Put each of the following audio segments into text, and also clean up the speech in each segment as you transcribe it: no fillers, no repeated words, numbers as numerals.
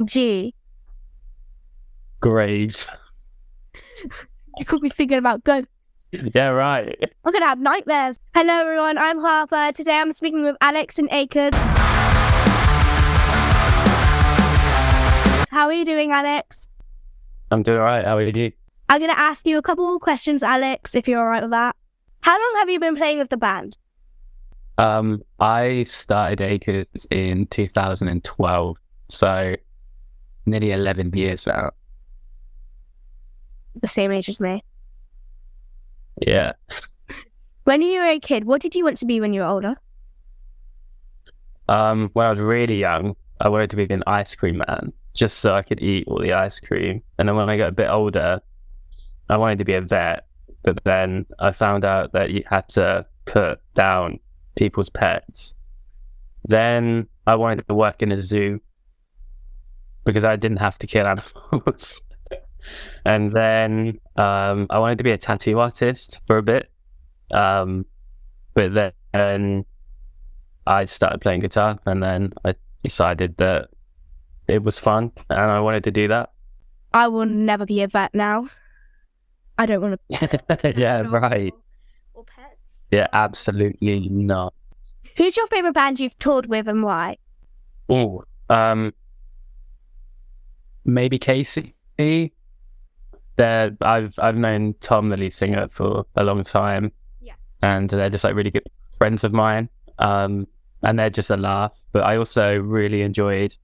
G. Graves. You could be thinking about ghosts. Yeah, right. I'm gonna have nightmares. Hello everyone, I'm Harper. Today I'm speaking with Alex and Acres. How are you doing, Alex? I'm doing all right. How are you? I'm gonna ask you a couple more questions, Alex, if you're alright with that. How long have you been playing with the band? I started Acres in 2012, so nearly 11 years now. The same age as me. Yeah. When you were a kid, what did you want to be when you were older? When I was really young, I wanted to be an ice cream man, just so I could eat all the ice cream. And then when I got a bit older, I wanted to be a vet, but then I found out that you had to put down people's pets. Then I wanted to work in a zoo because I didn't have to kill animals. And then I wanted to be a tattoo artist for a bit. But then I started playing guitar, and then I decided that it was fun and I wanted to do that. I will never be a vet now. I don't want to. Yeah, right. Or pets. Yeah, absolutely not. Who's your favorite band you've toured with and why? Oh, maybe Casey. I've known Tom, the lead singer, for a long time. Yeah. And they're just like really good friends of mine. And they're just a laugh. But I also really enjoyed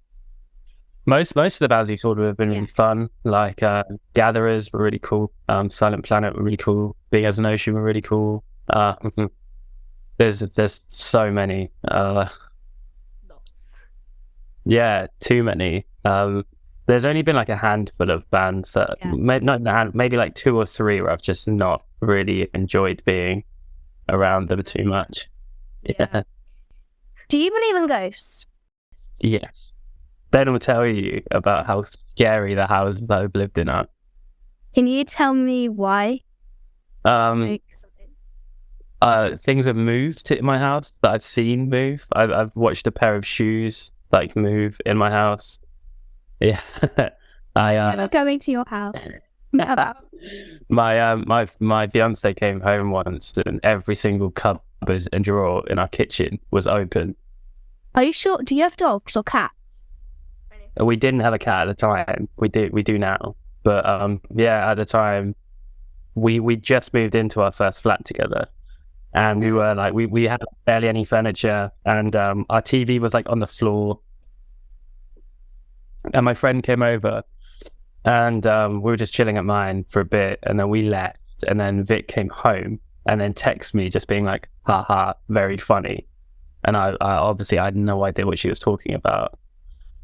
most of the bands we've toured with have been really fun. Like Gatherers were really cool. Silent Planet were really cool. Big as an Ocean were really cool. There's so many. Lots. Yeah, too many. There's only been like a handful of bands that maybe like two or three where I've just not really enjoyed being around them too much. Yeah. Do you believe in ghosts? Yeah. Ben will tell you about how scary the houses that I've lived in are. Can you tell me why? Things have moved in my house that I've seen move. I've watched a pair of shoes like move in my house. Yeah. I'm going to your house. My fiance came home once and every single cupboard and drawer in our kitchen was open. Are you sure? Do you have dogs or cats? We didn't have a cat at the time. We do now. But at the time we just moved into our first flat together. And we were like we had barely any furniture, and our TV was like on the floor. And my friend came over, and we were just chilling at mine for a bit, and then we left, and then Vic came home and then texted me just being like, haha, very funny. And I obviously I had no idea what she was talking about.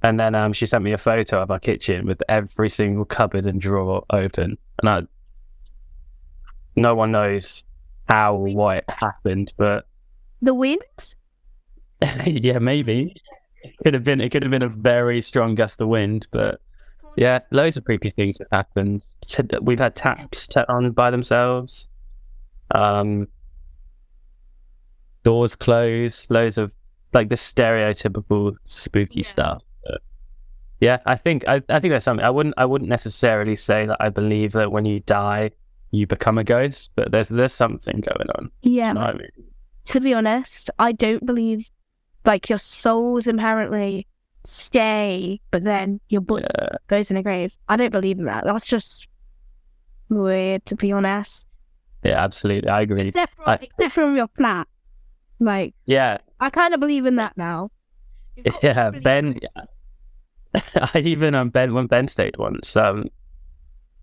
And then she sent me a photo of our kitchen with every single cupboard and drawer open. And no one knows how or why it happened, but the wind? Yeah, maybe. It could have been a very strong gust of wind, but yeah, loads of creepy things have happened. We've had taps turned on by themselves, doors closed, loads of like the stereotypical spooky stuff. But yeah, I think there's something. I wouldn't necessarily say that I believe that when you die you become a ghost, but there's something going on. Yeah. You know what I mean? To be honest, I don't believe like your souls apparently stay, but then your body goes in a grave. I don't believe in that. That's just weird, to be honest. Yeah, absolutely. I agree. Except from your flat. Like, yeah. I kind of believe in that now. Yeah, Ben. I even when Ben stayed once,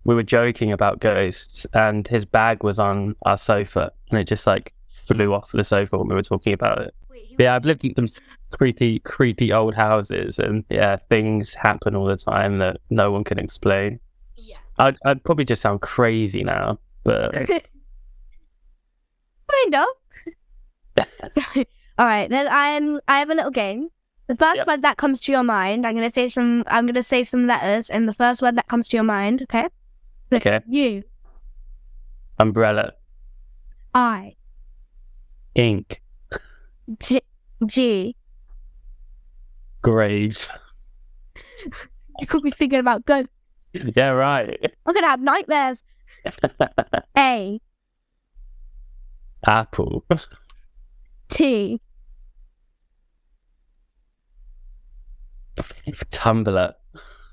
we were joking about ghosts, and his bag was on our sofa, and it just like flew off the sofa when we were talking about it. Yeah, I've lived in some creepy old houses, and yeah, things happen all the time that no one can explain. Yeah. I'd probably just sound crazy now, but kind of. All right, then I have a little game. The first word that comes to your mind, I'm gonna say some letters, and the first word that comes to your mind, okay? So okay. U. Umbrella. I. Ink. G. Graves. You could be thinking about ghosts. Yeah, right. I'm gonna have nightmares. A. Apple. T. Tumblr.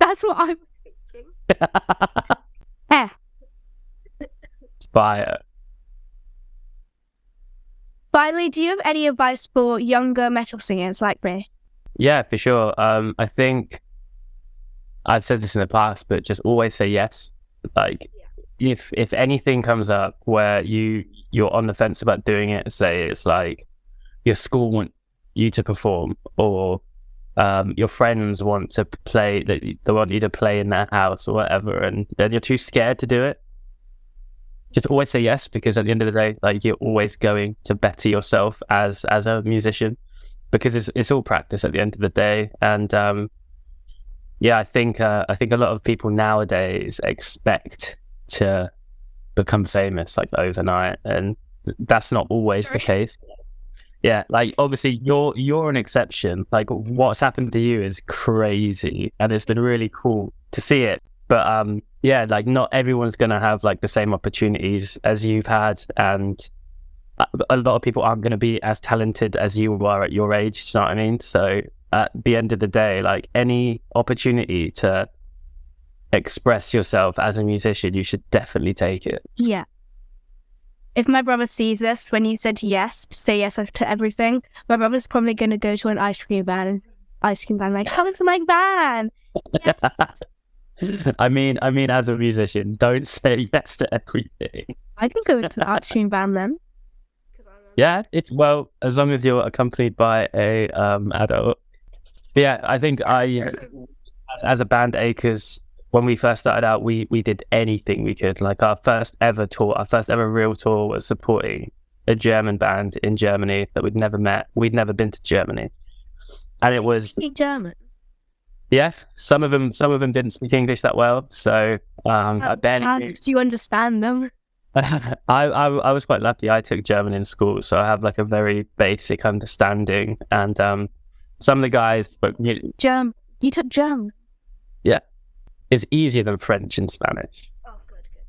That's what I was thinking. F. Fire. Finally, do you have any advice for younger metal singers like me? Yeah, for sure. I think I've said this in the past, but just always say yes. Like, if anything comes up where you're on the fence about doing it, say it's like your school want you to perform, or your friends want to play, they want you to play in their house or whatever, and then you're too scared to do it. Just always say yes, because at the end of the day, like, you're always going to better yourself as a musician, because it's all practice at the end of the day. And I think a lot of people nowadays expect to become famous like overnight, and that's not always the case. Yeah, like, obviously you're an exception. Like, what's happened to you is crazy, and it's been really cool to see it. But like, not everyone's gonna have like the same opportunities as you've had, and a lot of people aren't gonna be as talented as you are at your age. Do you know what I mean? So at the end of the day, like, any opportunity to express yourself as a musician, you should definitely take it. Yeah. If my brother sees this, when you said yes, to say yes to everything, my brother's probably going to go to an ice cream van, like, come to my van. Yes. I mean, as a musician, don't say yes to everything. I can go into an ice cream van then. Yeah, as long as you're accompanied by a adult. Yeah, I think as a band Acres, when we first started out, we did anything we could. Like, our first ever real tour was supporting a German band in Germany that we'd never met. We'd never been to Germany, and it was German. Yeah, some of them didn't speak English that well, so I barely. How did you understand them? I was quite lucky. I took German in school, so I have like a very basic understanding. And some of the guys spoke German. You took German. Yeah, it's easier than French and Spanish. Oh,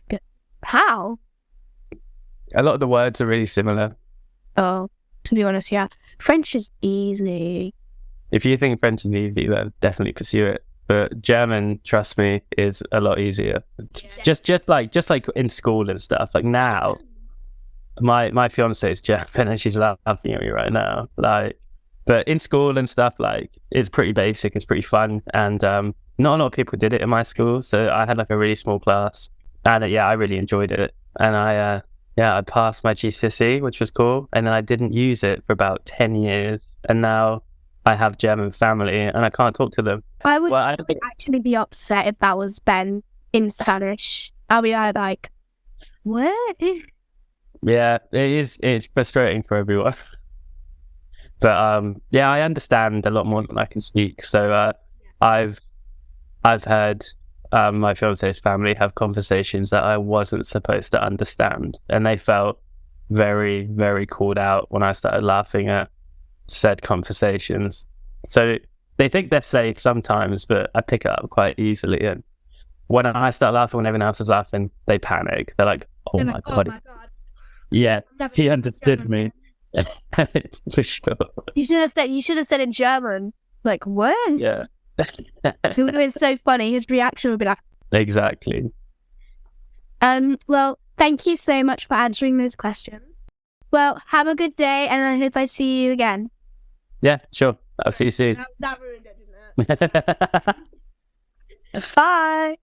good. How? A lot of the words are really similar. Oh, to be honest, yeah. French is easy. If you think French is easy, then definitely pursue it. But German, trust me, is a lot easier. Yeah. Just like in school and stuff. Like, now, my fiance is German and she's laughing at me right now. Like, but in school and stuff, like, it's pretty basic. It's pretty fun, and not a lot of people did it in my school. So I had like a really small class, and I really enjoyed it. And I passed my GCSE, which was cool. And then I didn't use it for about 10 years, and now I have German family and I can't talk to them. I would actually be upset if that was Ben in Spanish. I'll be like, what? Yeah, it's frustrating for everyone. But I understand a lot more than I can speak. So I've heard my fiance's family have conversations that I wasn't supposed to understand, and they felt very, very called out when I started laughing at said conversations. So they think they're safe sometimes, but I pick it up quite easily. And when I start laughing when everyone else is laughing, they panic. They're like, oh my God. Yeah, he understood me. For sure. You should have said in German. Like, what? Yeah. So it would have been so funny. His reaction would be like, exactly. Well, thank you so much for answering those questions. Well, have a good day, and I hope I see you again. Yeah, sure. I'll see you soon. That ruined it, didn't it? Bye.